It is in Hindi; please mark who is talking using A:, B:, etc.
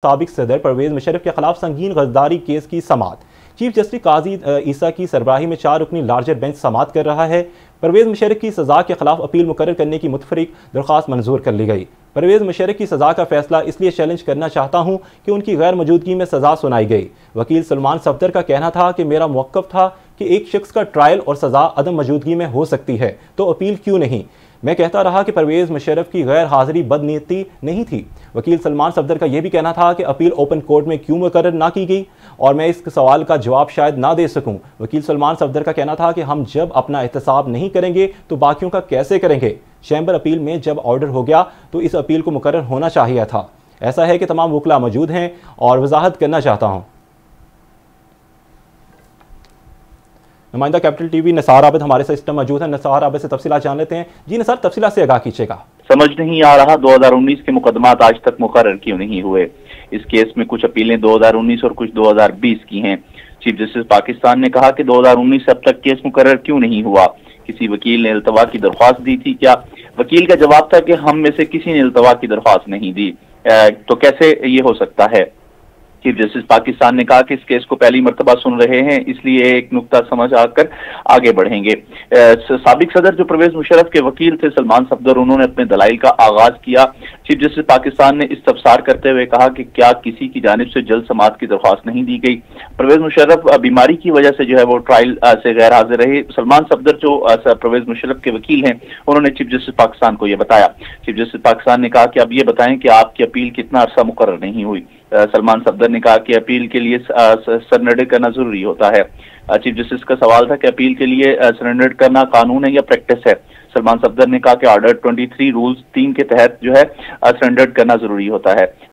A: साबिक सदर परवेज मुशर्रफ के खिलाफ संगीन गद्दारी केस की समाअत। चीफ जस्टिस काजी ईसा की सरबराही में 4 रुकनी लार्जर बेंच समाअत कर रहा है। परवेज मुशर्रफ की सजा के खिलाफ अपील मुकर्रर करने की मुतफरिक दरख्वास्त मंजूर कर ली गई। परवेज मुशर्रफ की सजा का फैसला इसलिए चैलेंज करना चाहता हूँ कि उनकी गैर मौजूदगी में सजा सुनाई गई। वकील सलमान सफदर का कहना था कि मेरा मौक़िफ़ था कि एक शख्स का ट्रायल और सजा अदम मौजूदगी में हो सकती है तो अपील क्यों नहीं। मैं कहता रहा कि परवेज मुशर्रफ की गैर हाजिरी बदनीयती नहीं थी। वकील सलमान सफदर का यह भी कहना था कि अपील ओपन कोर्ट में क्यों मुकर्रर ना की गई और मैं इस सवाल का जवाब शायद ना दे सकूं। वकील सलमान सफदर का कहना था कि हम जब अपना एहतसाब नहीं करेंगे तो बाकियों का कैसे करेंगे। चैम्बर अपील में जब ऑर्डर हो गया तो इस अपील को मुकर्रर होना चाहिए था। ऐसा है कि तमाम वकला मौजूद हैं और वजाहत करना चाहता हूँ। नुमाइंदा कैपिटल टीवी नसार आबिद हमारे साथ सिस्टम मौजूद है। नसार आबिद से तफसीलात जान लेते हैं। जी नसार, तफसीलात से आगाह कीजिएगा।
B: समझ नहीं आ रहा 2019 के मुकदमात आज तक मुकर्रर क्यों नहीं हुए। इस केस में कुछ अपीलें 2019 और कुछ 2020 की हैं। चीफ जस्टिस पाकिस्तान ने कहा कि 2019 से अब तक केस मुकर्रर क्यों नहीं हुआ। किसी वकील ने इल्तवा की दरख्वास्त दी थी क्या? वकील का जवाब था कि हम में से किसी ने इल्तवा की दरख्वास्त नहीं दी। तो कैसे ये हो सकता है? चीफ जस्टिस पाकिस्तान ने कहा कि इस केस को पहली मर्तबा सुन रहे हैं, इसलिए एक नुक्ता समझ आकर आगे बढ़ेंगे। साबिक सदर जो परवेज मुशर्रफ के वकील थे सलमान सफदर, उन्होंने अपने दलाइल का आगाज किया। चीफ जस्टिस पाकिस्तान ने इस्तफसार करते हुए कहा कि क्या किसी की जानिब से जल्द समाअत की दरख्वास्त नहीं दी गई। परवेज मुशर्रफ बीमारी की वजह से जो है वो ट्रायल से गैर हाजिर रहे। सलमान सफदर जो परवेज मुशर्रफ के वकील हैं, उन्होंने चीफ जस्टिस पाकिस्तान को यह बताया। चीफ जस्टिस पाकिस्तान ने कहा कि अब ये बताएं कि आपकी अपील कितना अरसा मुकर्रर नहीं हुई। सलमान सफदर ने कहा कि अपील के लिए सरेंडर करना जरूरी होता है। चीफ जस्टिस का सवाल था कि अपील के लिए सरेंडर करना कानून है या प्रैक्टिस है। सलमान सफदर ने कहा कि ऑर्डर 23 रूल्स 3 के तहत जो है सरेंडर करना जरूरी होता है।